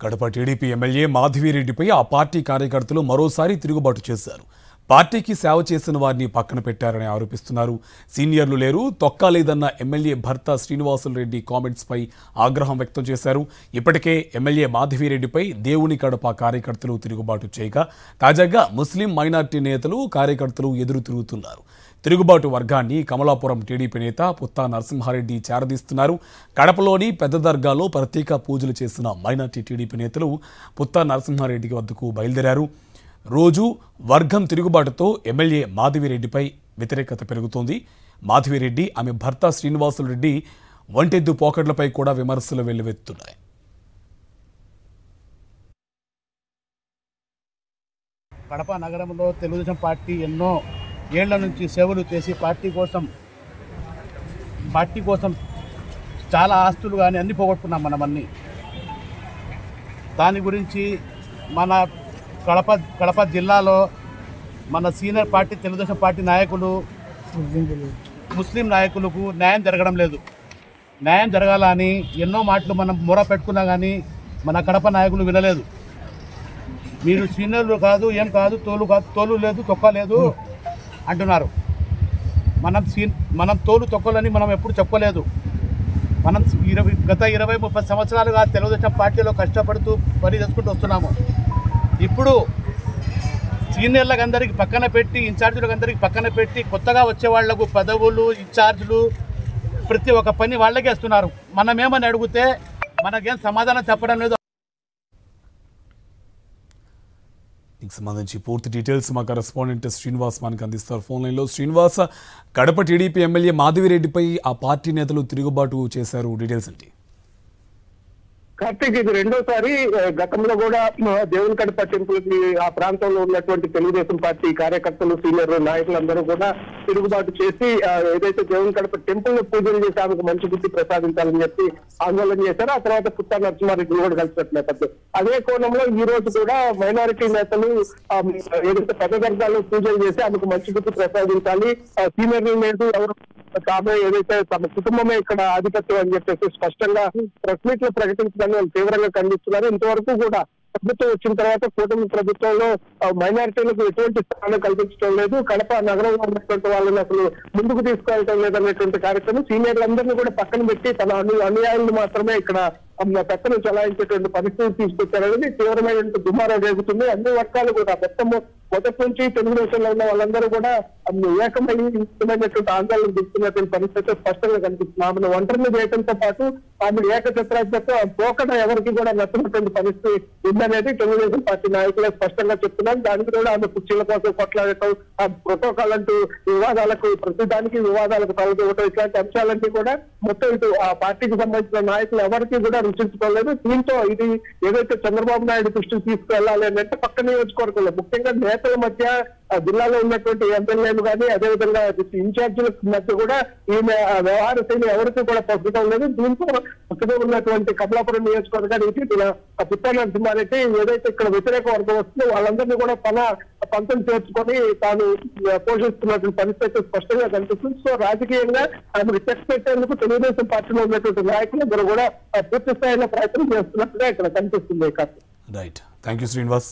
Kadapa TDP MLA మాధవిరెడ్డిపై ఆ party కార్యకర్తలు మరోసారి తిరుగుబాటు చేశారు. పార్టీకి సేవ చేసిన వారిని పక్కన పెట్టారని ఆరోపిస్తున్నారు. సీనియర్లు లేరు, తొక్కా లేదన్న ఎమ్మెల్యే భర్త శ్రీనివాసులరెడ్డి కామెంట్స్ పై ఆగ్రహం వ్యక్తం చేశారు. ఇప్పటికే ఎమ్మెల్యే మాధవిరెడ్డిపై దేవుని కడప కార్యకర్తలు తిరుగుబాటు చేయగా తాజాగా ముస్లిం మైనార్టీ నేతలు కార్యకర్తలు ఎదురు తిరుగుతున్నారు. తిరుగుబాటు వర్గాన్ని కమలాపురం టీడీపీ నేత పుత్తా నరసింహారెడ్డి చేరదీస్తున్నారు. కడపలోని పెద్ద దర్గాలో ప్రత్యేక పూజలు చేసిన మైనార్టీ టీడీపీ నేతలు పుత్తా నరసింహారెడ్డి వద్దకు బయలుదేరారు. రోజు వర్గం తిరుగుబాటుతో ఎమ్మెల్యే మాధవిరెడ్డిపై వ్యతిరేకత పెరుగుతోంది. మాధవిరెడ్డి ఆమె భర్త శ్రీనివాసులరెడ్డి ఒంటెద్దు పోకడ్లపై కూడా విమర్శలు వెల్లువెత్తున్నాయి. కడప నగరంలో తెలుగుదేశం పార్టీ ఎన్నో ఏళ్ల నుంచి సేవలు చేసి పార్టీ కోసం చాలా ఆస్తులు కానీ అన్ని పోగొట్టుకున్నాం మనమన్నీ. దాని గురించి మన కడప జిల్లాలో మన సీనియర్ పార్టీ తెలుగుదేశం పార్టీ నాయకులు ముస్లిం నాయకులకు న్యాయం జరగడం లేదు. న్యాయం జరగాలని ఎన్నో మాటలు మనం మొర పెట్టుకున్నా కానీ మన కడప నాయకులు వినలేదు. మీరు సీనియర్లు కాదు, ఏం కాదు, తోలు లేదు, తొక్క లేదు అంటున్నారు. మనం తోలు తొక్కలని మనం ఎప్పుడు చెప్పలేదు. మనం గత 20-30 సంవత్సరాలుగా తెలుగుదేశం పార్టీలో కష్టపడుతూ పని చేసుకుంటూ వస్తున్నాము. ఇప్పుడు సీనియర్లకు అందరికీ పక్కన పెట్టి, ఇన్ఛార్జీలకు అందరికీ పక్కన పెట్టి కొత్తగా వచ్చే వాళ్లకు పదవులు, ఇన్ఛార్జీలు, ప్రతి ఒక్క పని వాళ్ళకే ఇస్తున్నారు. మనమేమని అడిగితే మనకేం సమాధానం చెప్పడం లేదు. దీనికి సంబంధించి పూర్తి డీటెయిల్స్ మా కరెస్పాండెంట్ శ్రీనివాస్ మనకు అందిస్తారు ఫోన్ లైన్లో. శ్రీనివాస్, కడప టీడీపీ ఎమ్మెల్యే మాధవిరెడ్డిపై ఆ పార్టీ నేతలు తిరుగుబాటు చేశారు, డీటెయిల్స్ ఏంటి? కార్తీక్, ఇది రెండోసారి. గతంలో కూడా దేవుని కడప టెంపుల్ కి ఆ ప్రాంతంలో ఉన్నటువంటి తెలుగుదేశం పార్టీ కార్యకర్తలు, సీనియర్ నాయకులందరూ కూడా తిరుగుబాటు చేసి ఏదైతే దేవుని కడప టెంపుల్ పూజలు చేసి ఆమెకు మంచి బుద్ధి ప్రసాదించాలని చెప్పి ఆందోళన చేశారు. ఆ తర్వాత పుత్తా నరసింహారెడ్డిని కూడా కలిసినట్టు నేపథ్యం. అదే కోణంలో ఈ రోజు కూడా మైనారిటీ నేతలు ఏదైతే పెద్ద వర్గాల్లో పూజలు చేసి ఆమెకు మంచి బుద్ధి ప్రసాదించాలి, సీనియర్ లేదు, ఎవరు తామే ఏదైతే తమ కుటుంబమే ఇక్కడ ఆధిపత్యం అని చెప్పేసి స్పష్టంగా ప్రెస్ మీట్ లో ప్రకటించడాన్ని వాళ్ళు తీవ్రంగా ఖండిస్తున్నారు. ఇంతవరకు కూడా ప్రభుత్వం వచ్చిన తర్వాత కూటమి ప్రభుత్వంలో మైనారిటీలకు ఎటువంటి స్థానం కల్పించడం లేదు, కడప నగరంలో ఉన్నటువంటి వాళ్ళని అసలు ముందుకు తీసుకెళ్లడం లేదనేటువంటి కార్యక్రమం సీనియర్లందరినీ కూడా పక్కన పెట్టి తన అనుయాయులను మాత్రమే ఇక్కడ పక్కన చలాయించేటువంటి పరిస్థితి తీసుకొచ్చారనేది తీవ్రమైన దుమారం జరుగుతుంది. అన్ని వర్గాలు కూడా మొదటి నుంచి తెలుగుదేశంలో ఉన్న వాళ్ళందరూ కూడా ఏకమైనటువంటి ఆందోళన దిక్కున్నటువంటి పరిస్థితి స్పష్టంగా కనిపిస్తుంది. ఆమెను ఒంటరిని చేయడంతో పాటు ఆమె ఏకఛత్రాధిపత్య పోకడ ఎవరికి కూడా నచ్చినటువంటి పరిస్థితి ఉందనేది తెలుగుదేశం పార్టీ నాయకులు స్పష్టంగా చెప్తున్నారు. దానికి కూడా ఆమె కుర్చీల కోసం కొట్లాడటం, ఆ ప్రోటోకాల్ అంటూ వివాదాలకు, ప్రతిదానికి వివాదాలకు తలదూవటం, ఇట్లాంటి అంశాలన్నీ కూడా మొత్తం ఇటు ఆ పార్టీకి సంబంధించిన నాయకులు ఎవరికి కూడా రుచించుకోలేదు. దీంతో ఇది ఏదైతే చంద్రబాబు నాయుడు దృష్టికి తీసుకువెళ్లాలి అంటే పక్క నియోజకవర్గంలో ముఖ్యంగా నేతల మధ్య జిల్లాలో ఉన్నటువంటి ఎమ్మెల్యేలు కానీ అదేవిధంగా ఇన్ఛార్జీల మధ్య కూడా ఈమె వ్యవహార శైలి ఎవరికి కూడా పద్ధతం లేదు. దీంతో పక్కన ఉన్నటువంటి కమలాపురం నియోజకవర్గానికి పుత్తా నరసింహారెడ్డి ఏదైతే ఇక్కడ వ్యతిరేక వర్గం వస్తుందో వాళ్ళందరినీ కూడా పంతం చేర్చుకొని తాను పోషిస్తున్నటువంటి పరిస్థితి స్పష్టంగా కనిపిస్తుంది. సో రాజకీయంగా ఆమెకు చెక్ పెట్టేందుకు తెలుగుదేశం పార్టీలో ఉన్నటువంటి నాయకులు కూడా పూర్తి స్థాయిలో ప్రయత్నం చేస్తున్నట్టుగా ఇక్కడ కనిపిస్తుంది. Right, thank you Srinivas.